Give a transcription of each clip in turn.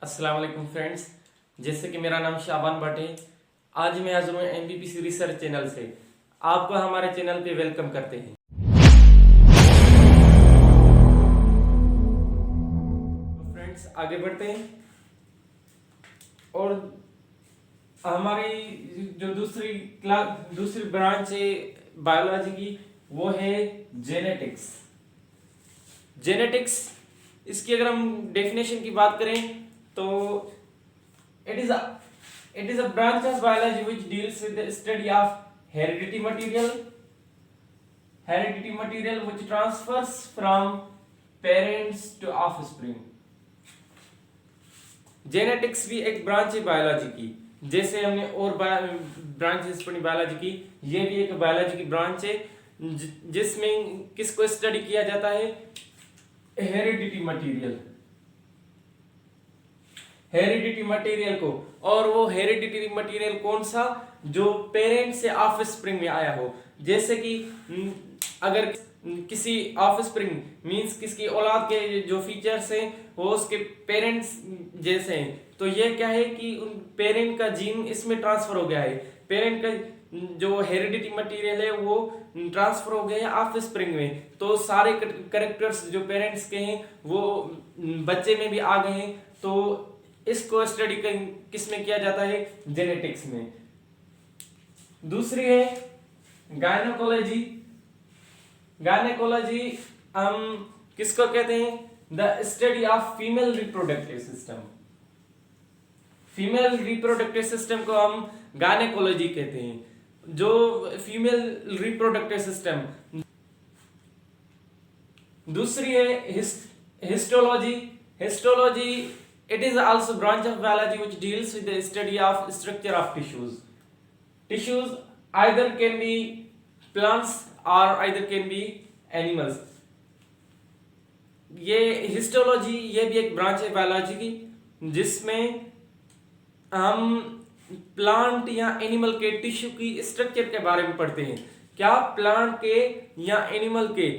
अस्सलाम वालेकुम फ्रेंड्स। जैसे कि मेरा नाम शाबान भट्ट है। आज मैं हाजिर हूँ एमबीपीसी रिसर्च चैनल से। आपको हमारे चैनल पे वेलकम करते हैं। तो फ्रेंड्स आगे बढ़ते हैं और हमारी जो दूसरी ब्रांच है बायोलॉजी की वो है जेनेटिक्स। जेनेटिक्स इसकी अगर हम डेफिनेशन की बात करें तो it is a branch of biology which deals with the study of heredity material which transfers from parents to offspring। Genetics भी एक ब्रांच है बायोलॉजी की। जैसे हमने और ब्रांचेस पढ़ी बायोलॉजी की, ये भी एक बायोलॉजी की ब्रांच है जिसमें किसको स्टडी किया जाता है? हेरिडिटी मटेरियल को। और वो हेरिडिटी मटेरियल कौन सा? जो पेरेंट से ऑफस्प्रिंग में आया हो। जैसे कि अगर किसी ऑफस्प्रिंग मींस किसकी औलाद के जो फीचर्स हैं वो उसके पेरेंट्स जैसे हैं, तो ये क्या है कि उन पेरेंट का जीन इसमें ट्रांसफर हो गया है। पेरेंट का जो हेरिडिटी मटेरियल है वो ट्रांसफर हो गया है ऑफस्प्रिंग में, तो सारे कैरेक्टर्स जो पेरेंट्स के हैं वो बच्चे में भी आ गए हैं। तो इसको स्टडी किस में किया जाता है? जेनेटिक्स में। दूसरी है गायनेकोलॉजी। गायनेकोलॉजी हम किसको कहते हैं? The study of female reproductive system. Female reproductive system को हम गायनेकोलॉजी कहते हैं। जो फीमेल रिप्रोडक्टिव सिस्टम। दूसरी है histology. Histology it is also branch of biology which deals with the study of structure of tissues either can be plants or either can be animals। ये histology ये भी एक branch है biology की जिसमें हम प्लांट या एनिमल के टिश्यू की स्ट्रक्चर के बारे में पढ़ते हैं। क्या प्लांट के या एनिमल के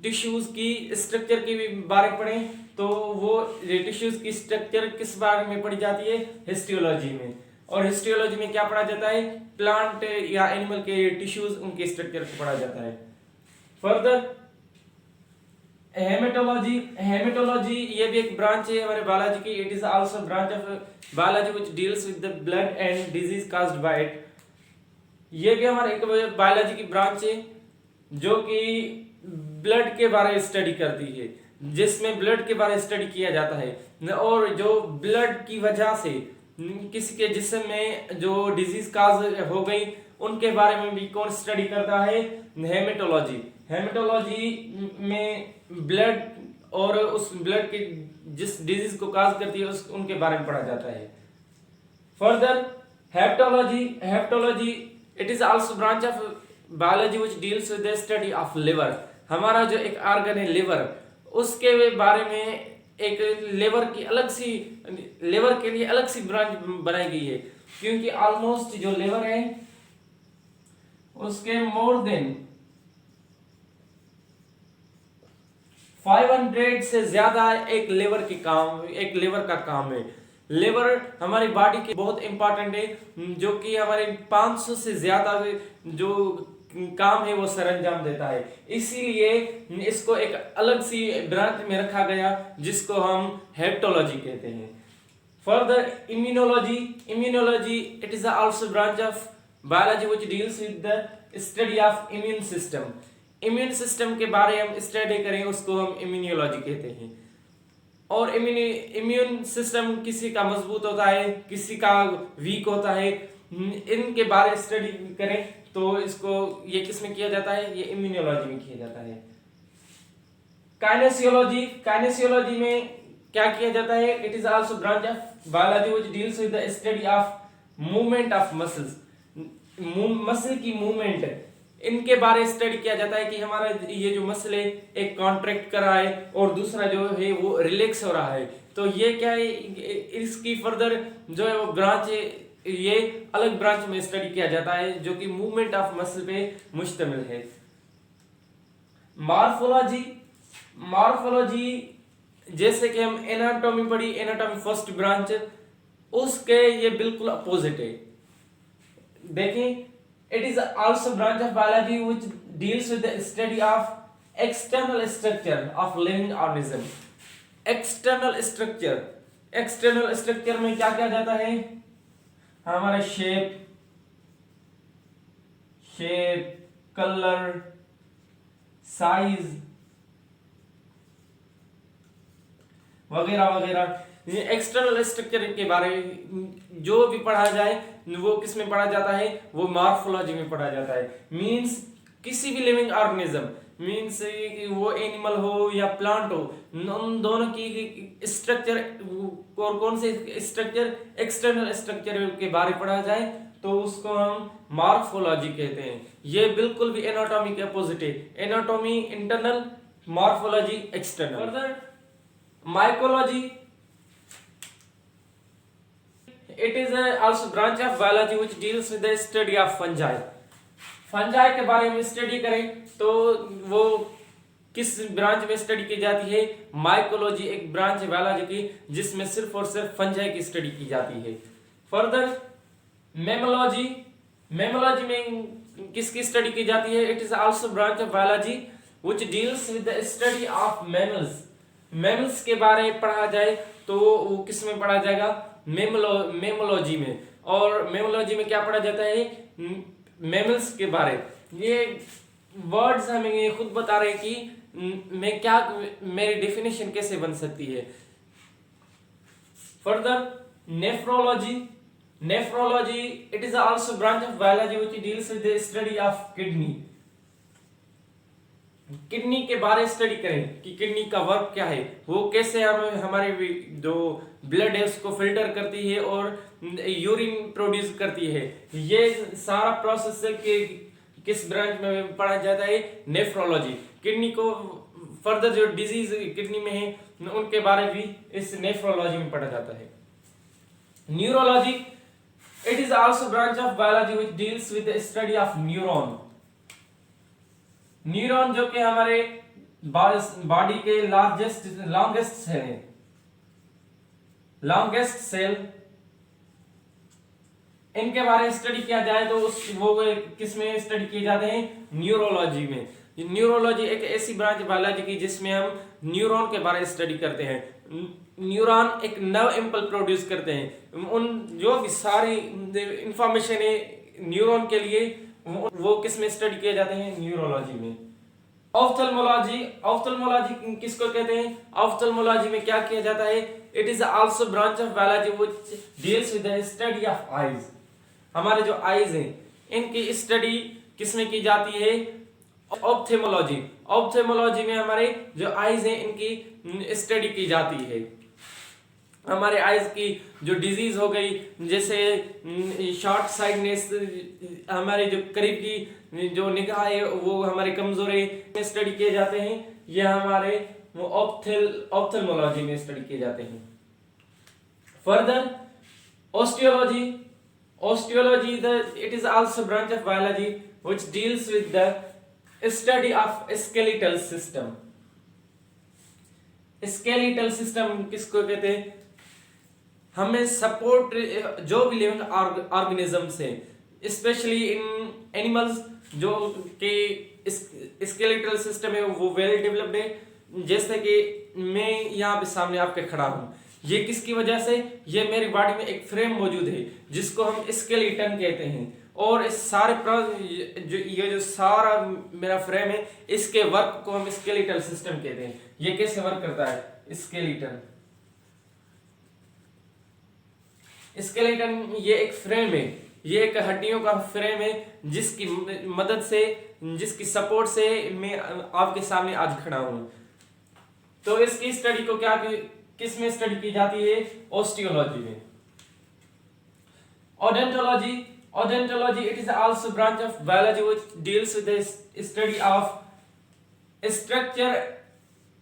टिश्यूज की स्ट्रक्चर के बारे में पढ़ें तो वो टिश्यूज की स्ट्रक्चर किस बारे में पढ़ी जाती है? हिस्टोलॉजी में। और हिस्टोलॉजी में क्या पढ़ा जाता है? प्लांट या एनिमल के टिश्यूज उनके स्ट्रक्चर को पढ़ा जाता है। Further haematology. हेमेटोलॉजी ये भी एक ब्रांच है हमारे बायोलॉजी की। It is also branch of biology which deals with the blood and disease caused by it. ये भी हमारे एक बायोलॉजी की ब्रांच है जो कि ब्लड के बारे में स्टडी करती है, जिसमें ब्लड के बारे में स्टडी किया जाता है। और जो ब्लड की वजह से किसी के जिस्म में जो डिजीज काज हो गई उनके बारे में भी कौन स्टडी करता है? हेमेटोलॉजी। हेमेटोलॉजी में ब्लड और उस ब्लड के जिस डिजीज को काज करती है उनके बारे में पढ़ा जाता है। Further hepatology. Hepatology it is also branch of biology which deals with the study of liver. हमारा जो एक ऑर्गन है लिवर, उसके बारे में एक लिवर के लिए अलग सी ब्रांच बनाई गई है, क्योंकि ऑलमोस्ट जो लिवर है उसके मोर देन 500 से ज्यादा एक लिवर का काम है। लिवर हमारी बॉडी के बहुत इंपॉर्टेंट है, जो कि हमारे 500 से ज्यादा जो काम है वो सरंजाम देता है। इसीलिए इसको एक अलग सी ब्रांच में रखा गया जिसको हम हेप्टोलॉजी कहते हैं। Further immunology. Immunology it is also branch of biology which deals with the study of immune system. Immune system के बारे में हम स्टडी करें उसको हम इम्यूनोलॉजी कहते हैं। और इम्यून सिस्टम किसी का मजबूत होता है, किसी का वीक होता है, इनके बारे में स्टडी करें तो इसको ये किस में किया जाता है? ये इम्यूनोलॉजी में किया जाता है। काइनेसियोलॉजी। काइनेसियोलॉजी में क्या किया जाता है? It is also branch of biology which deals with the study of movement of muscles. Muscle की मूवमेंट इनके बारे में स्टडी किया जाता है कि हमारा ये जो मसल है एक कॉन्ट्रैक्ट कर रहा है और दूसरा जो है वो रिलैक्स हो रहा है। तो ये क्या है? इसकी फर्दर जो है वो ब्रांच है, ये अलग ब्रांच में स्टडी किया जाता है जो कि मूवमेंट ऑफ मसल पे मुश्तमिल है। मॉर्फोलॉजी। मॉर्फोलॉजी जैसे कि हम एनाटॉमी पढ़ी, एनाटॉमी फर्स्ट ब्रांच, उसके ये बिल्कुल अपोजिट है। देखिए, it is also branch of biology which deals with the study of external structure of living organism। External structure में क्या क्या जाता है? हमारा शेप, कलर, साइज वगैरह वगैरह। एक्सटर्नल स्ट्रक्चर के बारे में जो भी पढ़ा जाए वो किस में पढ़ा जाता है? वो मॉर्फोलॉजी में पढ़ा जाता है। मींस किसी भी लिविंग ऑर्गेनिज्म, मींस वो एनिमल हो या प्लांट हो, उन दोनों की स्ट्रक्चर और कौन से स्ट्रक्चर, एक्सटर्नल स्ट्रक्चर के बारे में पढ़ा जाए तो उसको हम मॉर्फोलॉजी कहते हैं। ये बिल्कुल भी एनाटॉमी के अपोजिट है। Anatomy internal, morphology external. Further mycology, it is also branch of biology which deals with the study of fungi। Fungi के बारे में स्टडी करें तो वो किस ब्रांच में स्टडी की जाती है? माइकोलॉजी एक ब्रांच है बायोलॉजी की जिसमें सिर्फ और सिर्फ फंजाई की स्टडी की जाती है। फर्दर मेमोलॉजी, मेमोलॉजी में किसकी स्टडी की जाती है? It is also branch of biology which deals with the study of mammals. Mammals के बारे में पढ़ा जाए तो वो किस में पढ़ा जाएगा? मेमोलॉजी में। और मेमोलॉजी में क्या पढ़ा जाता है? मैमल्स के बारे। ये वर्ड्स हमें ये खुद बता रहे हैं कि मैं क्या, मेरी डेफिनेशन कैसे बन सकती है। Further nephrology, nephrology it is also branch of biology which deals with the study of kidney. Kidney के बारे में स्टडी करें कि किडनी का वर्क क्या है, वो कैसे हमारे जो ब्लड है उसको फिल्टर करती है और यूरिन प्रोड्यूस करती है। ये सारा प्रोसेस के किस ब्रांच में पढ़ा जाता है? नेफ्रोलॉजी। किडनी को फर्दर जो डिजीज किडनी में है उनके बारे में भी इस नेफ्रोलॉजी में पढ़ा जाता है। Neurology, it is also branch of biology which deals with the study of neuron. Neuron जो कि हमारे बॉडी के लॉन्गेस्ट सेल, इनके बारे में स्टडी किया जाए तो वो किस में स्टडी किए जाते हैं? न्यूरोलॉजी में। न्यूरोलॉजी एक ऐसी ब्रांच बायोलॉजी की जिसमें हम न्यूरॉन के बारे में स्टडी करते हैं। न्यूरॉन एक नर्व इम्पल्स प्रोड्यूस करते हैं। उन जो भी सारी इंफॉर्मेशन है न्यूरॉन के लिए वो किस में स्टडी किए जाते हैं? न्यूरोलॉजी में। ऑफ्थल्मोलॉजी, ऑफ्थल्मोलॉजी किसको कहते हैं? ऑफ्थल्मोलॉजी में क्या किया जाता है? It is also branch of biology which deals with the study of eyes. हमारे जो आईज हैं इनकी स्टडी किसमें की जाती है? ऑप्थेमोलॉजी। ऑप्थेमोलॉजी में हमारे जो आईज हैं इनकी स्टडी की जाती है। हमारे आईज की जो डिजीज हो गई जैसे शॉर्ट साइडनेस, हमारे जो करीब की जो निगाह है वो हमारे कमजोर है, स्टडी किए जाते हैं। ये हमारे ऑप्थेल्मोलॉजी में स्टडी किए जाते हैं। Further osteology, osteology it is also branch of biology which deals with the study of skeletal system. Skeletal system किसको कहते हैं? हमें सपोर्ट जो भी लिविंग ऑर्गेनिजम्स है, स्पेशली इन एनिमल्स जो के स्केलेटल सिस्टम है वो वेल डेवलप्ड है। जैसे कि मैं यहाँ पे सामने आपके खड़ा हूँ, ये किसकी वजह से? ये मेरी बॉडी में एक फ्रेम मौजूद है जिसको हम स्केलेटन कहते हैं। और इस सारे ये जो सारा मेरा फ्रेम है इसके वर्क को हम स्केलेटल सिस्टम कहते हैं। ये कैसे वर्क करता है? स्केलेटन, स्केलेटन ये एक फ्रेम है, ये एक हड्डियों का फ्रेम है जिसकी मदद से, जिसकी सपोर्ट से मैं आपके सामने आज खड़ा हूं। तो इसकी स्टडी को क्या किस में स्टडी की जाती है? ओस्टियोलॉजी में। Odontology, odontology it is also branch of biology which deals with the study of structure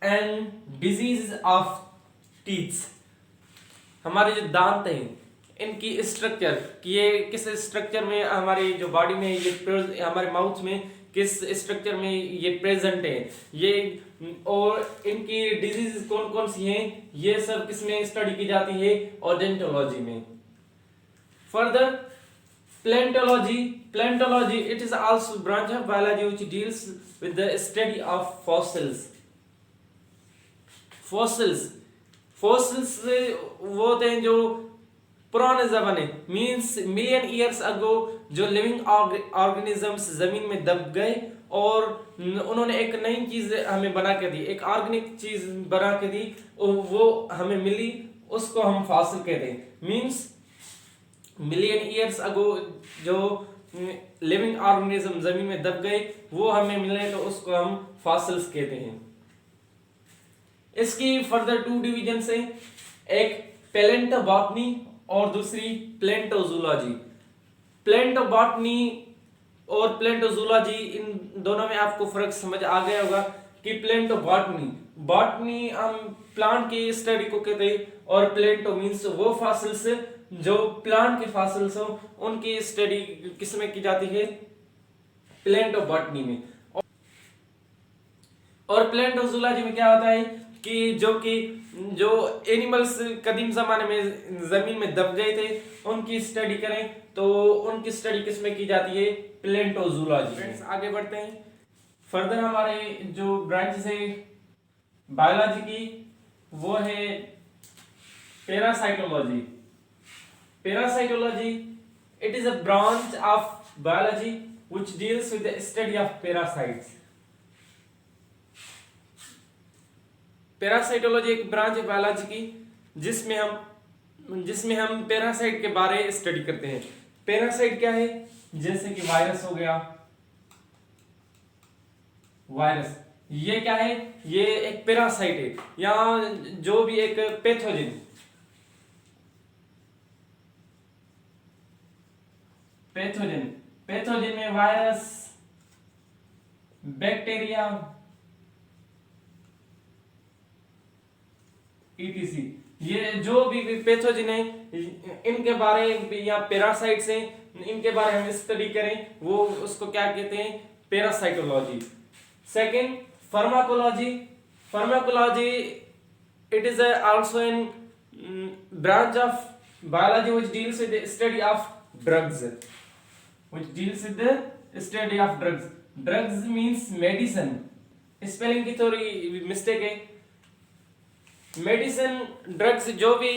and disease of teeth. हमारे जो दांत हैं इनकी स्ट्रक्चर, कि ये किस स्ट्रक्चर में हमारी जो बॉडी में, ये हमारे माउथ में किस स्ट्रक्चर में ये प्रेजेंट है, ये और इनकी डिजीज कौन कौन सी हैं, ये सब किसमें स्टडी की जाती है, ओडोंटोलॉजी में। Further Paleontology, it is also a branch of biology which deals with the study of fossils. Fossils वो होते हैं जो पुराने ज़माने मीन्स मिलियन ईयर्स अगो जो लिविंग ऑर्गेनिजम्स ज़मीन में दब गए और उन्होंने एक नई चीज़ हमें बना के दी, एक ऑर्गेनिक चीज़ बना के दी, वो हमें मिली, उसको हम फॉसिल कहते हैं। मीन्स मिलियन ईयर्स अगो जो लिविंग ऑर्गेनिज्म जमीन में दब गए वो हमें मिले तो उसको हम फॉसिल्स कहते हैं। इसकी फर्दर टू डिवीजन हैं, एक पैलेंटोबॉटनी और दूसरी प्लेंटोजूलॉजी। प्लेंटोबॉटनी और प्लेंटोजूलॉजी, इन दोनों में आपको फर्क समझ आ गया होगा कि बॉटनी हम प्लांट की स्टडी को कहते हैं और प्लेंटो मीन्स वो फॉसिल्स जो प्लांट के फॉसिल्स हो उनकी स्टडी किसमें की जाती है, प्लेंटोबॉटनी में। और प्लेंटोजूलॉजी में क्या होता है कि जो एनिमल्स कदीम जमाने में जमीन में दब गए थे उनकी स्टडी करें तो उनकी स्टडी किसमें की जाती है, प्लेंटोजूलॉजी। फ्रेंड्स आगे बढ़ते हैं। फर्दर हमारे जो ब्रांचेस है बायोलॉजी की वो है parasitology. Parasitology, it is a branch of biology which deals with the study of parasites. Parasitology एक ब्रांच है बायोलॉजी की जिसमें हम पैरासाइट के बारे में स्टडी करते हैं। पैरासाइट क्या है, जैसे कि वायरस हो गया, वायरस ये क्या है, ये एक पैरासाइट है, या जो भी एक पैथोजन में वायरस, बैक्टीरिया, ईटीसी, ये जो भी पैथोजन है इनके बारे में या पैरासाइट्स हैं इनके बारे में हम स्टडी करें वो उसको क्या कहते हैं, parasitology. Second pharmacology. It is also an branch of biology which deals with the study of drugs. Drugs means medicine. Spelling की थोड़ी मिस्टेक है। मेडिसिन, ड्रग्स, जो भी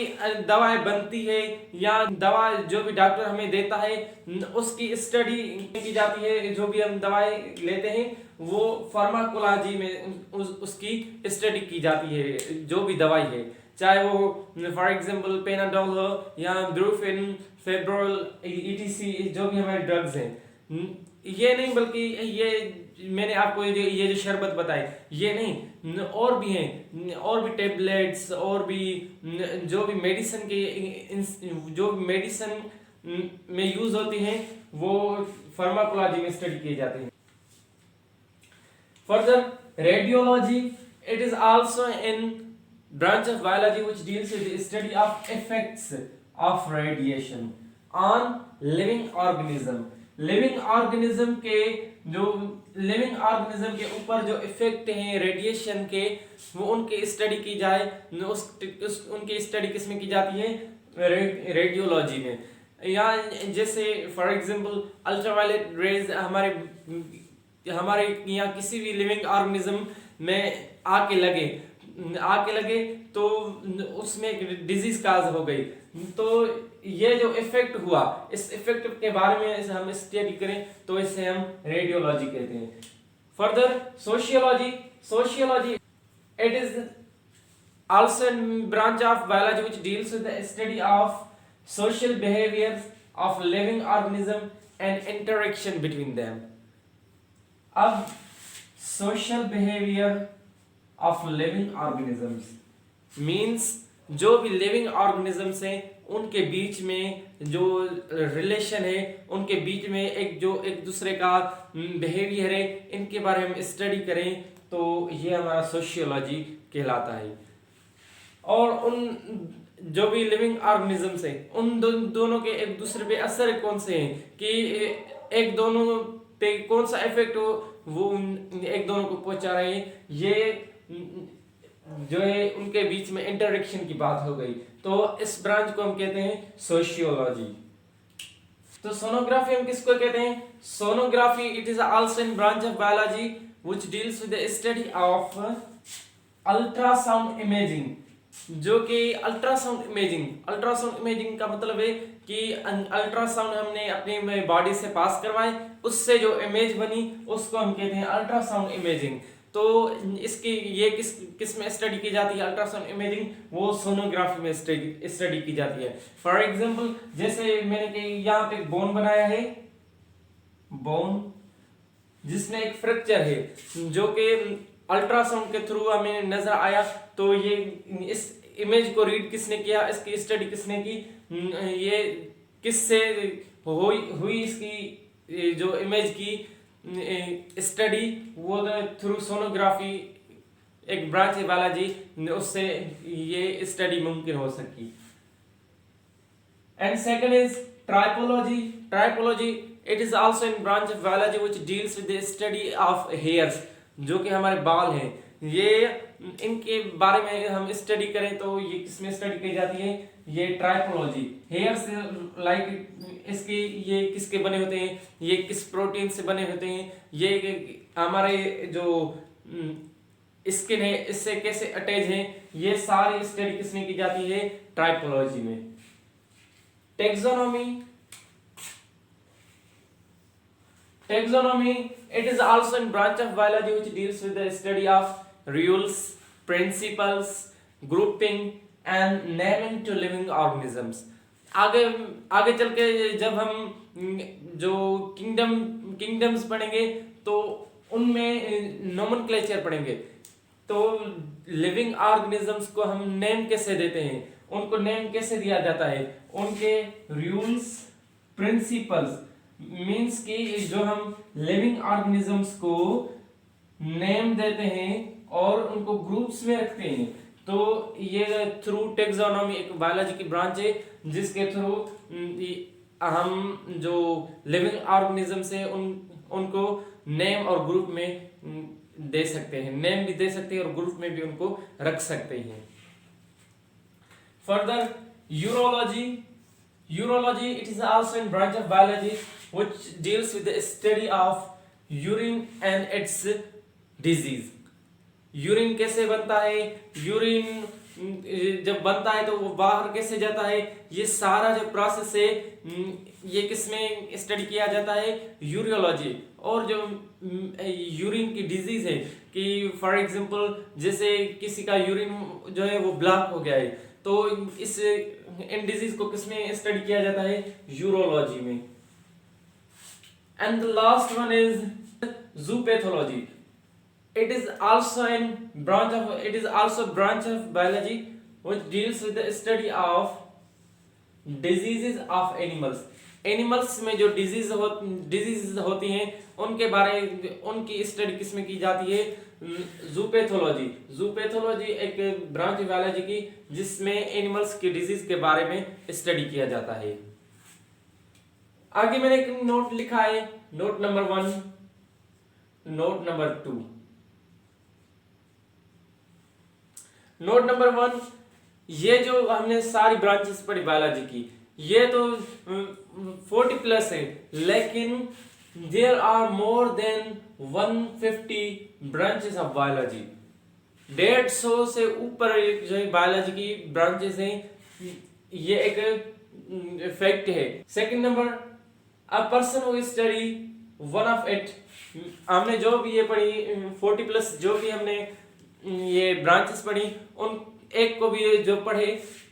दवाएं बनती है या दवा जो भी डॉक्टर हमें देता है उसकी स्टडी की जाती है। जो भी हम दवाएं लेते हैं वो फार्माकोलॉजी में उसकी स्टडी की जाती है। जो भी दवाई है, चाहे वो फॉर एग्जांपल पेनाडोल हो या ब्रूफेन, फेब्रोल, ईटीसी, जो भी हमारे ड्रग्स हैं, ये नहीं बल्कि ये मैंने आपको ये जो शरबत बताए ये नहीं, और भी हैं, और भी टेबलेट्स, और भी जो भी मेडिसिन के जो मेडिसिन में यूज होती हैं वो फार्माकोलॉजी में स्टडी किए जाते हैं। Further radiology. It is also in branch of biology which deals with the study of effects of radiation on living organism. Living organism के ऊपर जो इफेक्ट हैं रेडिएशन के वो उनकी स्टडी की जाए, उनकी स्टडी किसमें की जाती है, रेडियोलॉजी में। या जैसे फॉर एग्जांपल अल्ट्रावायलेट रेज हमारे यहाँ किसी भी लिविंग ऑर्गेनिज्म में आके लगे तो उसमें एक डिजीज काज हो गई, तो ये जो इफेक्ट हुआ इस इफेक्ट के बारे में हम स्टडी करें तो इसे हम रेडियोलॉजी कहते हैं। Further sociology. It is also a branch of biology which deals with the study of social behaviors of living organism and interaction between them. अब social behavior of living organisms means जो भी living organisms हैं उनके बीच में जो relation है, उनके बीच में एक दूसरे का बिहेवियर है, इनके बारे में स्टडी करें तो ये हमारा सोशियोलॉजी कहलाता है। और उन जो भी लिविंग ऑर्गेनिजम्स हैं उन दोनों के एक दूसरे पे असर कौन से हैं कि एक दोनों कौन सा इफेक्ट वो एक दोनों को पहुंचा रहे हैं, ये जो है उनके बीच में इंटरेक्शन की बात हो गई। तो इस ब्रांच को हम कहते हैं सोशियोलॉजी। तो सोनोग्राफी हम किसको कहते हैं? Sonography it is also in branch of biology which deals with the study of ultrasound imaging, जो कि अल्ट्रासाउंड इमेजिंग का मतलब है कि अल्ट्रासाउंड हमने अपने बॉडी से पास करवाए, उससे जो इमेज बनी उसको हम कहते हैं अल्ट्रासाउंड इमेजिंग। तो इसकी ये किस में स्टडी की जाती है अल्ट्रासाउंड इमेजिंग? वो सोनोग्राफी में स्टडी की जाती है। फॉर एग्जांपल जैसे मैंने यहाँ पे बोन बनाया है, बोन जिसमें एक फ्रैक्चर है जो कि अल्ट्रासाउंड के थ्रू हमें नजर आया, तो ये इस इमेज को रीड किसने किया, इसकी स्टडी किसने की, ये किससे हुई इसकी जो इमेज की स्टडी, वो थ्रू सोनोग्राफी, एक ब्रांच है बायोलॉजी, उससे ये स्टडी मुमकिन हो सकी। And second is trichology it is also in branch of biology which deals with the study of hairs, जो कि हमारे बाल हैं, ये इनके बारे में हम स्टडी करें तो ये किसमें स्टडी की जाती है? ये ट्राइपोलॉजी। हेयर्स लाइक इसके ये किसके बने होते हैं, ये किस प्रोटीन से बने होते हैं, ये हमारे जो स्किन है इससे कैसे अटैच है, ये सारी स्टडी किसमें की जाती है? ट्राइपोलॉजी में। Taxonomy it is also a branch of biology which deals with the study of rules, principles, grouping and naming to living organisms। आगे चल के जब हम जो किंगडम्स पढ़ेंगे तो उनमें नोमेनक्लेचर पढ़ेंगे। तो लिविंग ऑर्गेनिजम्स को हम नेम कैसे देते हैं, उनको नेम कैसे दिया जाता है? उनके रूल्स, प्रिंसिपल्स मीन्स कि जो हम लिविंग ऑर्गेनिजम्स को नेम देते हैं और उनको ग्रुप्स में रखते हैं, तो ये थ्रू टेक्सोनॉमी एक बायोलॉजी की ब्रांच है जिसके थ्रू हम जो लिविंग ऑर्गेनिजम्स है उनको नेम और ग्रुप में दे सकते हैं, नेम भी दे सकते हैं और ग्रुप में भी उनको रख सकते हैं। Further urology it is also a branch of biology which deals with the study of urine and its disease। Urine कैसे बनता है, यूरिन जब बनता है तो वो बाहर कैसे जाता है, ये सारा जो प्रोसेस है ये किसमें स्टडी किया जाता है? यूरियोलॉजी। और जो यूरिन की डिजीज है कि फॉर एग्जांपल जैसे किसी का यूरिन जो है वो ब्लॉक हो गया है, तो इन डिजीज को किसमें स्टडी किया जाता है? यूरोलॉजी में। And the last one is zoopathology. It is also a branch of biology which deals with the study of diseases of animals। Animals में जो डिजीज होती हैं उनकी स्टडी किसमें की जाती है? जूपैथोलॉजी एक ब्रांच है बायोलॉजी की जिसमें एनिमल्स की डिजीज के बारे में स्टडी किया जाता है। आगे मैंने एक नोट लिखा है, note number 1, note number 2। Note number 1, ये जो हमने सारी ब्रांचेस पढ़ी बायोलॉजी की, ये तो 40 प्लस है, लेकिन there are more than 150 branches of biology. 150 से ऊपर जो है बायोलॉजी की ब्रांचेस हैं, ये एक फैक्ट है। Second number, a person who study one of it, हमने जो भी ये पढ़ी 40 प्लस जो भी हमने ये ब्रांचेस पढ़ी, उन एक को भी जो पढ़े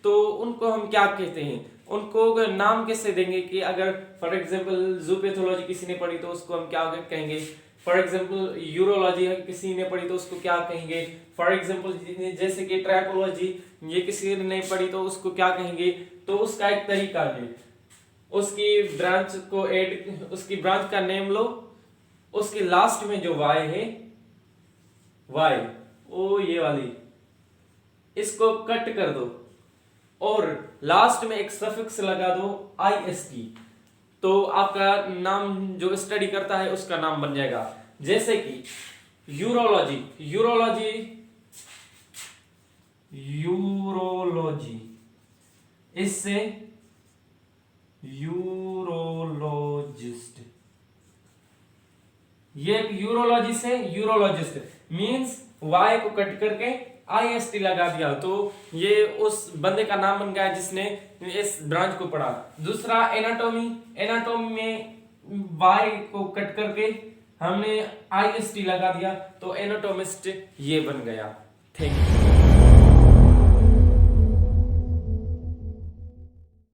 तो उनको हम क्या कहते हैं, उनको नाम कैसे देंगे? कि अगर फॉर एग्जांपल जूपैथोलॉजी किसी ने पढ़ी तो उसको हम क्या कहेंगे? फॉर एग्जांपल यूरोलॉजी किसी ने पढ़ी तो उसको क्या कहेंगे? फॉर एग्जांपल जैसे कि ट्राइपोलॉजी ये किसी ने नहीं पढ़ी तो उसको क्या कहेंगे? तो उसका एक तरीका है, उसकी ब्रांच को उसकी ब्रांच का नेम लो, उसके लास्ट में जो वाई है, वाई ओ ये वाली, इसको कट कर दो और लास्ट में एक सफिक्स लगा दो IST। तो आपका नाम जो स्टडी करता है उसका नाम बन जाएगा। जैसे कि यूरोलॉजी, यूरोलॉजी, यूरोलॉजी, इससे यूरोलॉजिस्ट, ये एक यूरोलॉजी से यूरोलॉजिस्ट मींस वाई को कट करके IST लगा दिया तो ये उस बंदे का नाम बन गया जिसने इस ब्रांच को पढ़ा। दूसरा एनाटॉमी, एनाटॉमी में वाई को कट करके हमने IST लगा दिया तो एनाटोमिस्ट ये बन गया। Thank you.